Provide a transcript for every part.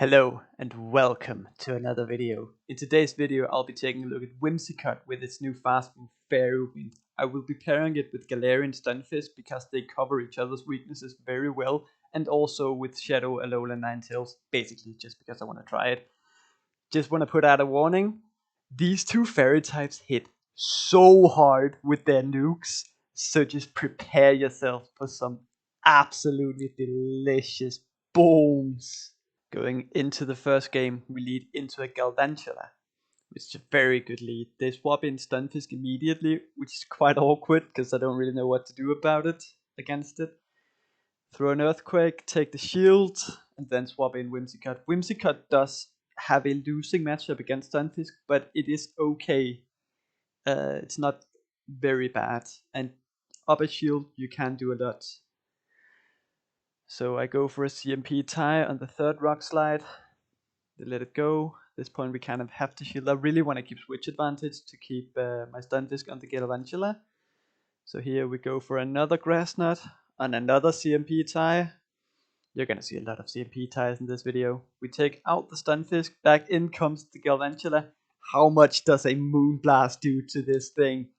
Hello and welcome to another video. In today's video I'll be taking a look at Whimsicot with its new fast move Fairy Wind. I will be pairing it with Galarian and Stunfisk because they cover each other's weaknesses very well, and also with Shadow, Alola, and Ninetales, basically just because I want to try it. Just want to put out a warning, these two fairy types hit so hard with their nukes, so just prepare yourself for some absolutely delicious booms. Going into the first game, we lead into a Galvantula, which is a very good lead. They swap in Stunfisk immediately, which is quite awkward because I don't really know what to do about it against it. Throw an Earthquake, take the shield, and then swap in Whimsicot. Whimsicot does have a losing matchup against Stunfisk, but it is okay. It's not very bad, and up a shield you can do a lot. So I go for a CMP tie on the third rock slide. They let it go. At this point we kind of have to shield. I really want to keep switch advantage to keep my Stunfisk on the Galvantula. So here we go for another Grass Knot on another CMP tie. You're gonna see a lot of CMP ties in this video. We take out the Stunfisk, back in comes the Galvantula. How much does a Moonblast do to this thing?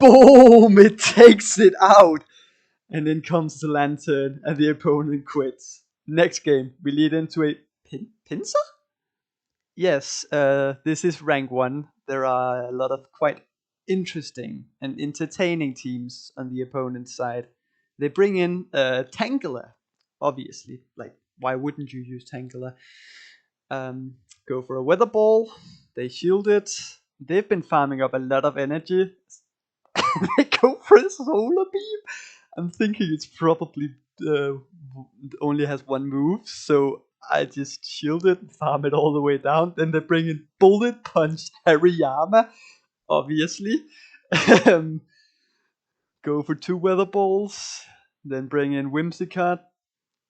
Boom! It takes it out! And then comes the Lantern, and the opponent quits. Next game, we lead into a Pinsir? Yes, this is rank 1. There are a lot of quite interesting and entertaining teams on the opponent's side. They bring in Tangela, obviously. Like, why wouldn't you use Tangela? Go for a Weather Ball. They shield it. They've been farming up a lot of energy. They go for a Solar Beam. I'm thinking it's probably only has one move, so I just shield it and farm it all the way down. Then they bring in Bullet Punch Hariyama, obviously. Go for 2 Weather Balls. Then bring in Whimsicot.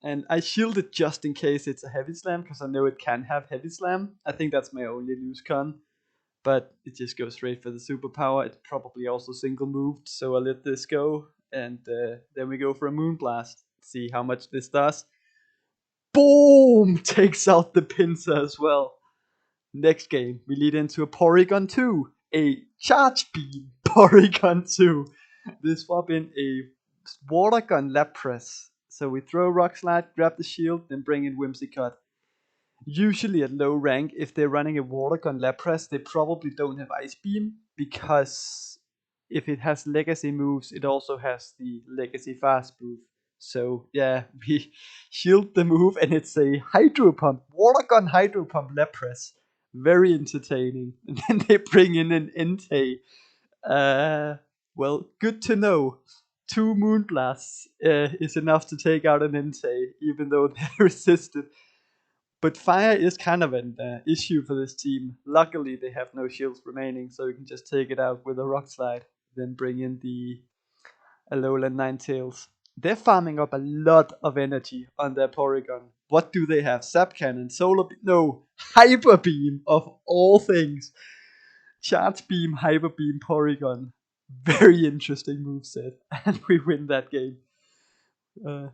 And I shield it just in case it's a Heavy Slam, because I know it can have Heavy Slam. I think that's my only loose con. But it just goes straight for the superpower. It's probably also single moved, so I let this go. And then we go for a Moonblast. See how much this does. Boom! Takes out the Pinsir as well. Next game, we lead into a Porygon 2. A Charge Beam Porygon 2. They swap in a Water Gun Lapras. So we throw Rock Slide, grab the shield, then bring in Whimsicot. Usually at low rank, if they're running a Water Gun Lapras, they probably don't have Ice Beam, because if it has legacy moves, it also has the legacy fast move. So yeah, we shield the move and it's a Hydro Pump, Water Gun Hydro Pump Lapras. Very entertaining. And then they bring in an Entei. Well, good to know. 2 Moonblasts is enough to take out an Entei, even though they're resisted. But fire is kind of an issue for this team. Luckily, they have no shields remaining, so you can just take it out with a Rock Slide. Then bring in the Alola and Ninetales. They're farming up a lot of energy on their Porygon. What do they have? Zap Cannon, Solar Beam, no, Hyper Beam of all things. Charge Beam, Hyper Beam, Porygon. Very interesting moveset, and we win that game.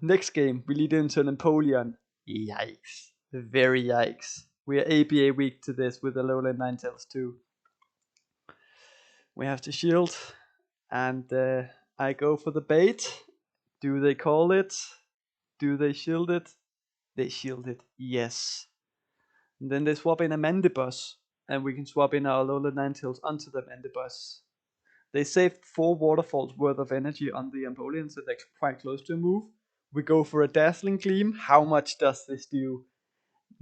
Next game, we lead into an Empoleon. Yikes. Very yikes. We are ABA weak to this with Alola and Ninetales too. We have to shield, and I go for the bait. Do they call it? Do they shield it? They shield it, yes. And then they swap in a Mandibuzz, and we can swap in our Alola Ninetales onto the Mandibuzz. They saved 4 waterfalls worth of energy on the Empoleon, so they're quite close to a move. We go for a Dazzling Gleam. How much does this do?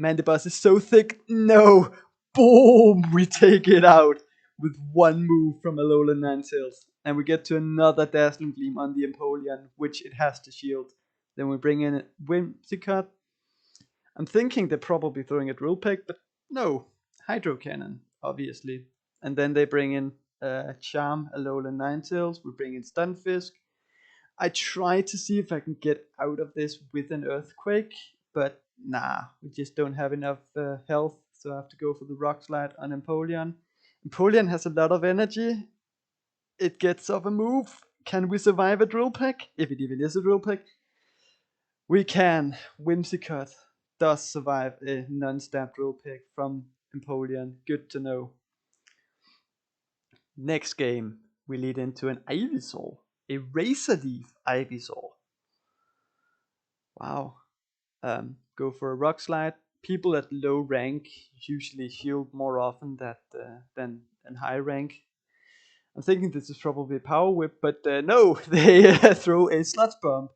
Mandibuzz is so thick. No! Boom! We take it out with 1 move from Alola Ninetales. And we get to another Dazzling Gleam on the Empoleon, which it has to shield. Then we bring in Whimsicot. I'm thinking they're probably throwing a Drill Peck, but no. Hydro Cannon, obviously. And then they bring in Charm, Alola Ninetales. We bring in Stunfisk. I try to see if I can get out of this with an Earthquake, but nah, we just don't have enough health, so I have to go for the Rock Slide on Empoleon. Empoleon has a lot of energy. It gets off a move. Can we survive a Drill Peck? If it even is a Drill Peck. We can. Whimsicot does survive a non-stab drill pick from Empoleon. Good to know. Next game, we lead into an Ivysaur. A Razor Leaf Ivysaur. Wow. Go for a Rock Slide. People at low rank usually shield more often than high rank. I'm thinking this is probably a Power Whip, but no, they throw a Sludge Bomb.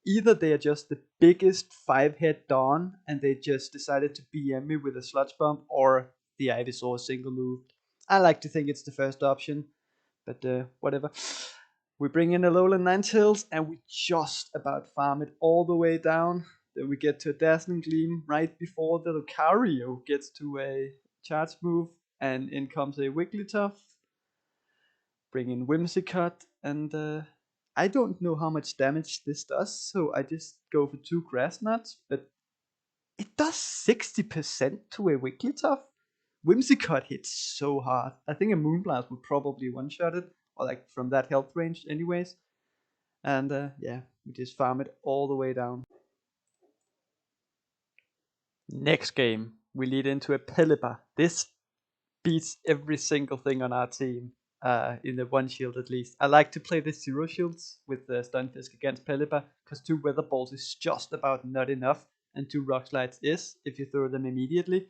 Either they are just the biggest 5-head Dawn and they just decided to BM me with a Sludge Bomb, or the Ivysaur single move. I like to think it's the first option, but whatever. We bring in a Alolan Ninetales and we just about farm it all the way down. Then we get to a Dazzling Gleam right before the Lucario gets to a charge move, and in comes a Wigglytuff. Bring in Whimsicot, and I don't know how much damage this does, so I just go for 2 Grass Nuts, but it does 60% to a Wigglytuff. Whimsicot hits so hard. I think a Moonblast would probably one-shot it, or like from that health range anyways. And yeah, we just farm it all the way down. Next game, we lead into a Pelipper. This beats every single thing on our team, in the 1 shield at least. I like to play the 0 shields with the Stunfisk against Pelipper, because 2 Weather Balls is just about not enough, and 2 Rock Slides is, if you throw them immediately.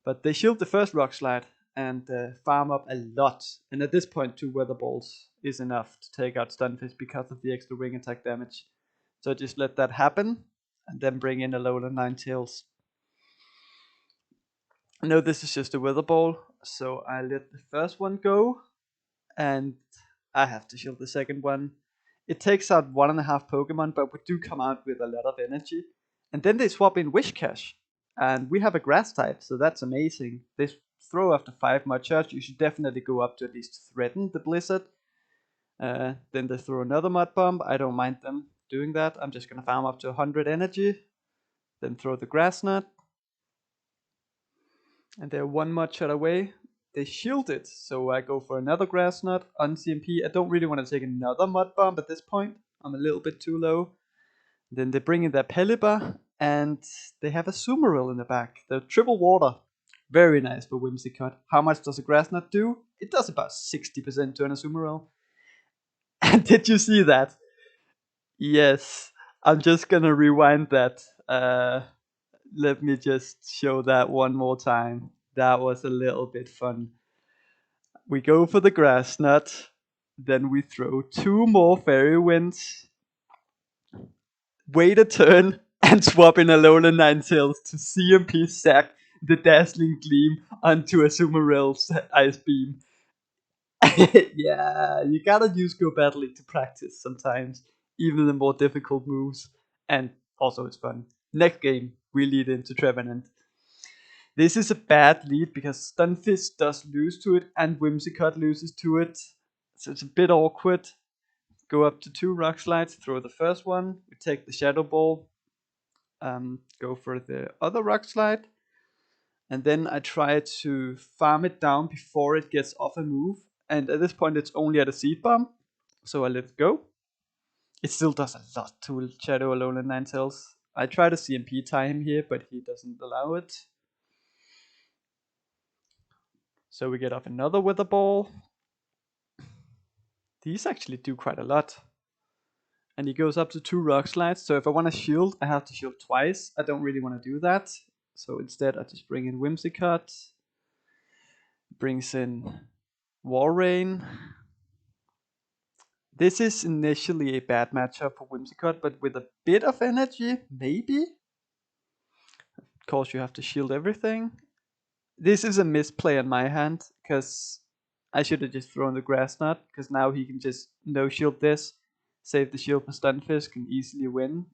But they shield the first Rock Slide and farm up a lot, and at this point 2 Weather Balls is enough to take out Stunfisk because of the extra wing attack damage. So I just let that happen, and then bring in a Alolan Ninetales. No, this is just a Weather Ball, so I let the first one go, and I have to shield the second one. It takes out 1.5 Pokemon, but we do come out with a lot of energy. And then they swap in Whiscash, and we have a Grass type, so that's amazing. They throw after 5 Mud Charge. You should definitely go up to at least threaten the Blizzard. Then they throw another Mud Bomb. I don't mind them doing that. I'm just going to farm up to 100 energy. Then throw the Grass Knot. And they're 1 Mud Shot away. They shield it, so I go for another Grass Knot on CMP. I don't really want to take another Mud Bomb at this point. I'm a little bit too low. Then they bring in their Pelipper, and they have a Azumarill in the back. The triple water. Very nice for Whimsicot. How much does a Grass Knot do? It does about 60% to an Azumarill. And did you see that? Yes. I'm just gonna rewind that. Let me just show that one more time. That was a little bit fun. We go for the Grass Knot. Then we throw 2 more Fairy Winds. Wait a turn and swap in Alolan Ninetales to CMP sack the Dazzling Gleam onto Azumarill's Ice Beam. Yeah, you gotta use Go Battling to practice sometimes, even the more difficult moves, and also it's fun. Next game, we lead into Trevenant. This is a bad lead because Stunfisk does lose to it and Whimsicott loses to it, so it's a bit awkward. Go up to 2 Rock Slides, throw the first one, we take the Shadow Ball, go for the other Rock Slide, and then I try to farm it down before it gets off a move, and at this point it's only at a Seed Bomb, so I let it go. It still does a lot to Shadow Alolan Ninetales. I try to CMP tie him here, but he doesn't allow it. So we get off another Wither Ball. These actually do quite a lot. And he goes up to 2 Rock Slides, so if I want to shield, I have to shield twice. I don't really want to do that. So instead I just bring in Whimsicott. Brings in Walrein. This is initially a bad matchup for Whimsicott, but with a bit of energy, maybe? Of course you have to shield everything. This is a misplay on my hand, because I should have just thrown the Grass Knot, because now he can just no-shield this, save the shield for Stunfisk, and easily win.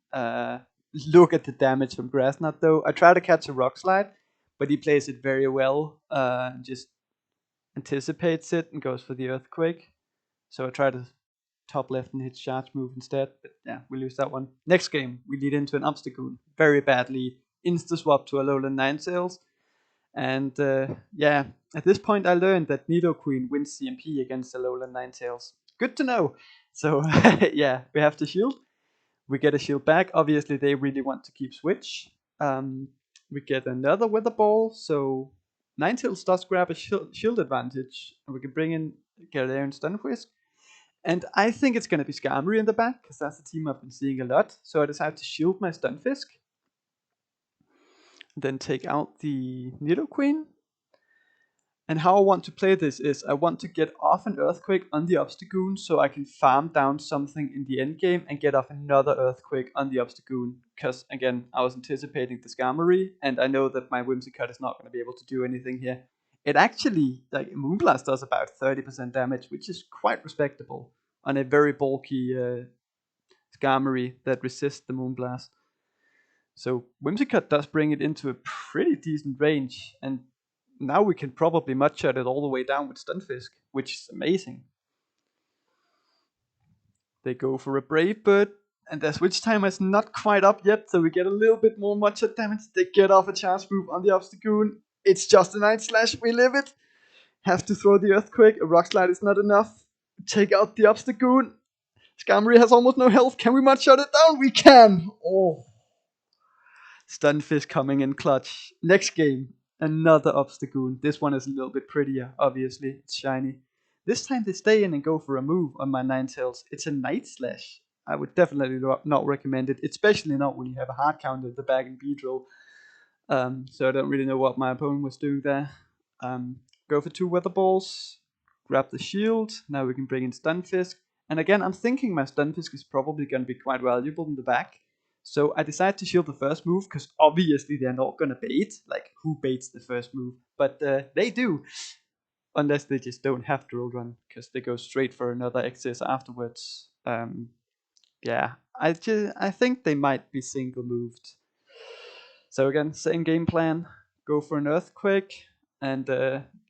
Look at the damage from Grass Knot though. I try to catch a Rock Slide, but he plays it very well, just anticipates it and goes for the Earthquake. So I try to top left and hit charge move instead, but yeah, we lose that one. Next game, we lead into an Obstagoon, very badly. Insta swap to Alolan Ninetales. And yeah, at this point I learned that Nidoqueen wins CMP against Alolan Ninetales. Good to know. So yeah, we have to shield. We get a shield back. Obviously they really want to keep switch. We get another Weather Ball, so Ninetales does grab a shield advantage, and we can bring in Galarian and Stunfisk. And I think it's going to be Skarmory in the back, because that's the team I've been seeing a lot. So I decided to shield my Stunfisk. Then take out the Nidoqueen. And how I want to play this is I want to get off an Earthquake on the Obstagoon so I can farm down something in the end game and get off another Earthquake on the Obstagoon. Because again, I was anticipating the Skarmory, and I know that my Whimsicott is not going to be able to do anything here. It actually, like, Moonblast does about 30% damage, which is quite respectable on a very bulky Skarmory that resists the Moonblast. So Whimsicott does bring it into a pretty decent range, and now we can probably mudshot it all the way down with Stunfisk, which is amazing. They go for a Brave Bird, and their switch timer is not quite up yet, so we get a little bit more mudshot damage. They get off a charge move on the Obstagoon. It's just a Night Slash, we live it. Have to throw the Earthquake, a Rock Slide is not enough. Take out the Obstagoon. Skarmory has almost no health. Can we mudshot it down? We can! Oh. Stunfisk coming in clutch. Next game, another Obstagoon. This one is a little bit prettier, obviously. It's shiny. This time they stay in and go for a move on my Ninetales. It's a Night Slash. I would definitely not recommend it, especially not when you have a hard counter at the back in Beedrill. So I don't really know what my opponent was doing there. Go for 2 Weather Balls. Grab the shield. Now we can bring in Stunfisk. And again, I'm thinking my Stunfisk is probably going to be quite valuable in the back. So I decided to shield the first move, because obviously they're not going to bait. Like, who baits the first move? But they do. Unless they just don't have to roll run, because they go straight for another excess afterwards. Yeah, I think they might be single moved. So again, same game plan. Go for an Earthquake, and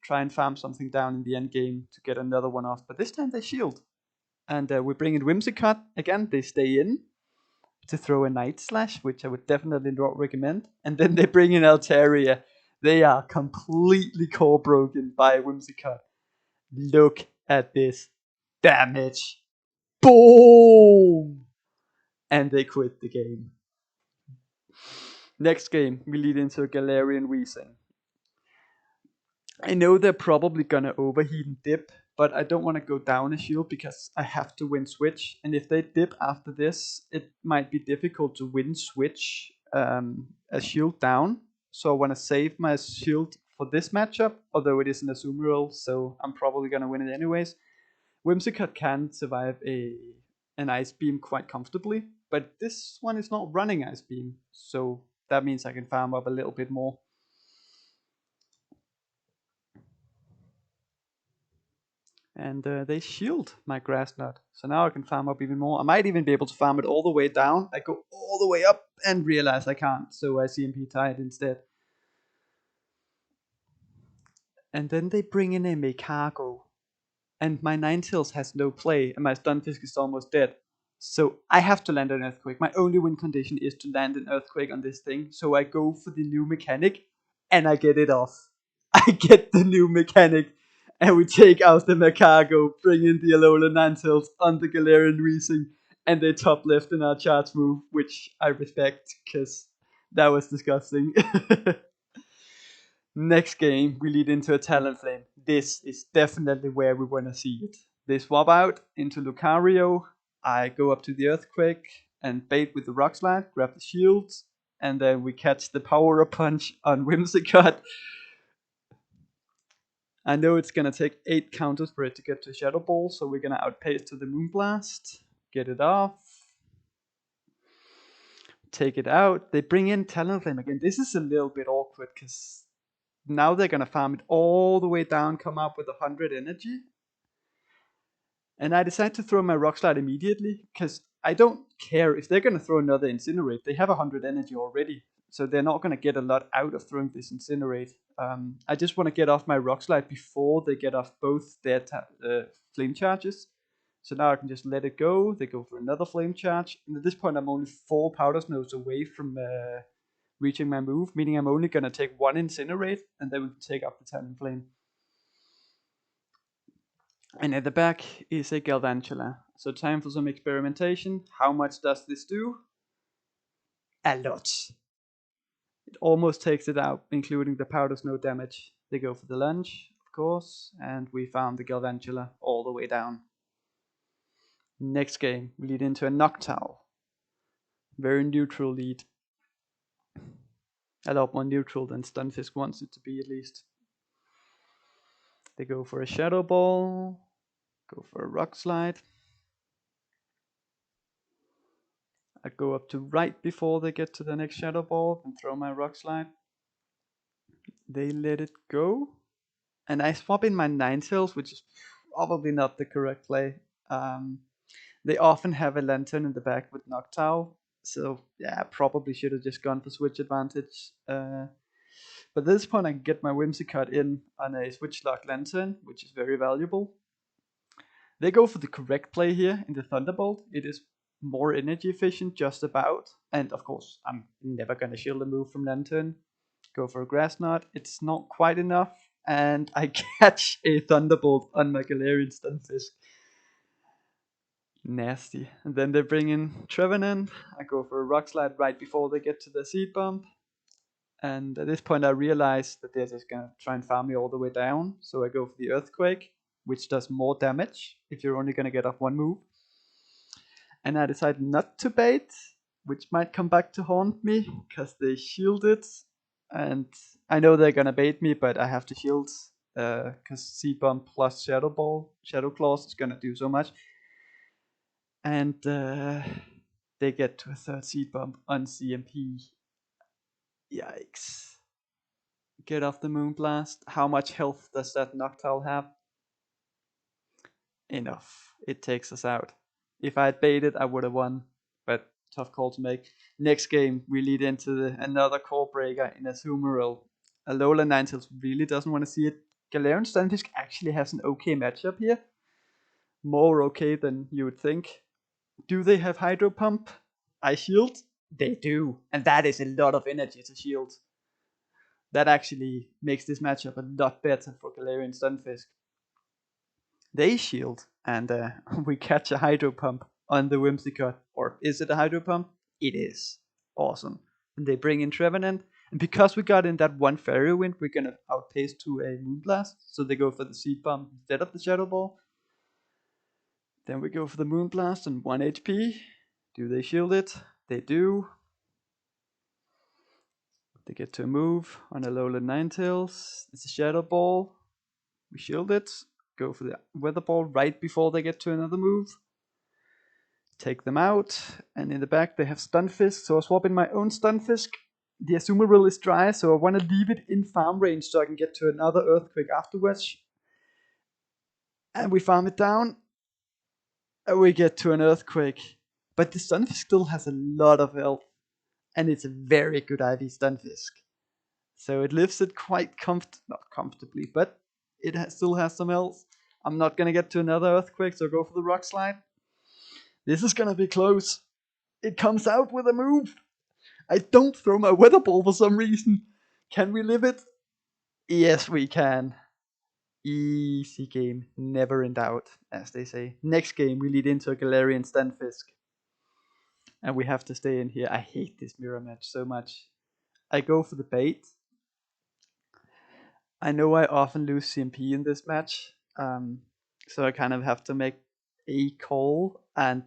try and farm something down in the end game to get another one off. But this time they shield. And we bring in Whimsicott. Again, they stay in to throw a Night Slash, which I would definitely not recommend. And then they bring in Altaria. They are completely core broken by Whimsicott. Look at this damage. Boom! And they quit the game. Next game, we lead into a Galarian Weezing. I know they're probably gonna overheat and dip, but I don't want to go down a shield because I have to win switch. And if they dip after this, it might be difficult to win switch a shield down. So I want to save my shield for this matchup, although it is an Azumarill, so I'm probably gonna win it anyways. Whimsicott can survive an Ice Beam quite comfortably, but this one is not running Ice Beam, so that means I can farm up a little bit more. And they shield my Grass Knot, so now I can farm up even more. I might even be able to farm it all the way down. I go all the way up and realize I can't, so I CMP Tide instead. And then they bring in a Mekago, and my Ninetales has no play, and my Stunfisk is almost dead. So I have to land an Earthquake. My only win condition is to land an Earthquake on this thing. So I go for the new mechanic, and I get it off. I get the new mechanic, and we take out the Mekago, bring in the Alolan Ninetales on the Galarian Weezing, and they top left in our charge move, which I respect, because that was disgusting. Next game, we lead into a Talonflame. This is definitely where we want to see it. They swap out into Lucario. I go up to the Earthquake and bait with the Rock Slide, grab the shields, and then we catch the Power Punch on Whimsicott. I know it's going to take 8 counters for it to get to Shadow Ball, so we're going to outpace to the Moonblast. Get it off. Take it out. They bring in Talonflame again. This is a little bit awkward, because now they're going to farm it all the way down, come up with 100 energy. And I decide to throw my Rock Slide immediately, because I don't care if they're going to throw another Incinerate. They have 100 energy already, so they're not going to get a lot out of throwing this Incinerate. I just want to get off my Rock Slide before they get off both their Flame Charges. So now I can just let it go. They go for another Flame Charge. And at this point, I'm only 4 Powder Snows away from reaching my move, meaning I'm only going to take 1 Incinerate, and then we can take up the Talonflame. And at the back is a Galvantula. So time for some experimentation. How much does this do? A lot. It almost takes it out, including the powder snow damage. They go for the lunge, of course, and we found the Galvantula all the way down. Next game, we lead into a Noctowl. Very neutral lead. A lot more neutral than Stunfisk wants it to be, at least. They go for a Shadow Ball, go for a Rock Slide. I go up to right before they get to the next Shadow Ball and throw my Rock Slide. They let it go. And I swap in my Ninetales, which is probably not the correct play. They often have a Lantern in the back with Noctowl. So yeah, I probably should have just gone for switch advantage. But at this point I can get my Whimsicot in on a switch lock Lantern, which is very valuable. They go for the correct play here in the Thunderbolt. It is more energy efficient, just about. And of course, I'm never gonna shield a move from Lantern. Go for a Grass Knot. It's not quite enough. And I catch a Thunderbolt on my Galarian Stunfisk. Nasty. And then they bring in Trevenant. I go for a Rock Slide right before they get to the Seed Bump. And at this point I realize that they're just gonna try and farm me all the way down. So I go for the Earthquake, which does more damage if you're only gonna get off one move. And I decide not to bait, which might come back to haunt me, because they shielded. And I know they're gonna bait me, but I have to shield, because Seed Bump plus Shadow Ball, Shadow Claws is gonna do so much. And they get to a third Seed Bump on CMP. Yikes. Get off the Moonblast. How much health does that Noctowl have? Enough. It takes us out. If I had baited, I would have won. But tough call to make. Next game, we lead into another core breaker in Azumarill. Alola Ninetales really doesn't want to see it. Galarian Stunfisk actually has an okay matchup here. More okay than you would think. Do they have Hydro Pump? I shield? They do. And that is a lot of energy to shield. That actually makes this matchup a lot better for Galarian Stunfisk. They shield, and we catch a Hydro Pump on the Whimsicot. Or is it a Hydro Pump? It is. Awesome. And they bring in Trevenant. And because we got in that one Fairy Wind, we're going to outpace to a Moonblast. So they go for the Seed Bump instead of the Shadow Ball. Then we go for the Moonblast and 1 HP. Do they shield it? They do. They get to a move on a Alola Ninetales. It's a Shadow Ball. We shield it. Go for the Weather Ball right before they get to another move. Take them out. And in the back they have Stunfisk. So I swap in my own Stunfisk. The Azumarill is dry, so I want to leave it in farm range so I can get to another Earthquake afterwards. And we farm it down. And we get to an Earthquake. But the Stunfisk still has a lot of health. And it's a very good IV Stunfisk. So it lives it quite not comfortably, but it still has some health. I'm not going to get to another Earthquake, so go for the Rock Slide. This is going to be close. It comes out with a move. I don't throw my Weather Ball for some reason. Can we live it? Yes, we can. Easy game. Never in doubt, as they say. Next game, we lead into a Galarian Stunfisk. And we have to stay in here. I hate this mirror match so much. I go for the bait. I know I often lose CMP in this match. So I kind of have to make a call. And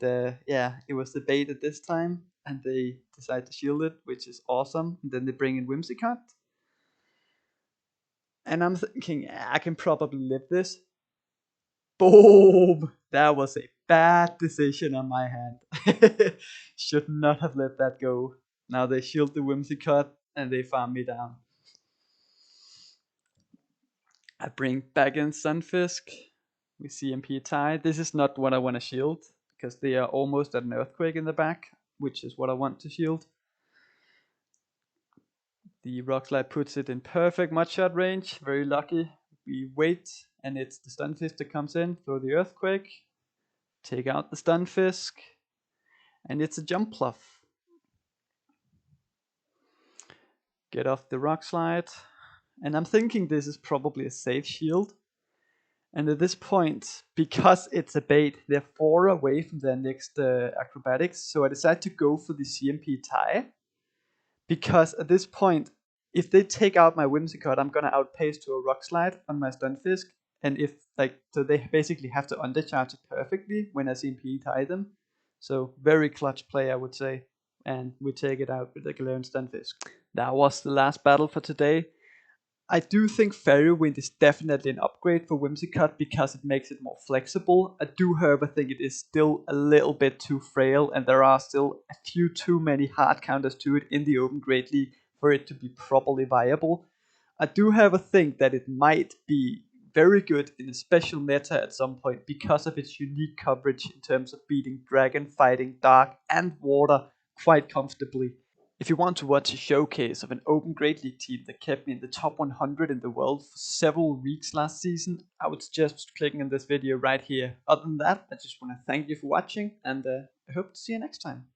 yeah, it was the bait at this time. And they decide to shield it, which is awesome. And then they bring in Whimsicot. And I'm thinking, I can probably live this. Boom! That was a bad decision on my hand. Should not have let that go. Now they shield the Whimsicot and they farm me down. I bring back in Stunfisk. We CMP tie. This is not what I want to shield, because they are almost at an Earthquake in the back, which is what I want to shield. The Rock Slide puts it in perfect Mudshot range. Very lucky. We wait, and it's the Stunfisk that comes in. Throw the Earthquake. Take out the Stunfisk. And it's a Jump Pluff. Get off the Rock Slide. And I'm thinking this is probably a safe shield. And at this point, because it's a bait, they're 4 away from their next acrobatics. So I decide to go for the CMP tie. Because at this point, if they take out my Whimsicott, I'm gonna outpace to a Rock Slide on my Stunfisk. And if so they basically have to undercharge it perfectly when I CMP tie them. So very clutch play, I would say. And we take it out with the Galarian Stunfisk. That was the last battle for today. I do think Fairy Wind is definitely an upgrade for Whimsicott because it makes it more flexible. I do, however, think it is still a little bit too frail, and there are still a few too many hard counters to it in the Open Great League for it to be properly viable. I do, however, think that it might be very good in a special meta at some point because of its unique coverage in terms of beating Dragon, Fighting, Dark, and Water quite comfortably. If you want to watch a showcase of an Open Great League team that kept me in the top 100 in the world for several weeks last season, I would suggest clicking on this video right here. Other than that, I just want to thank you for watching, and I hope to see you next time.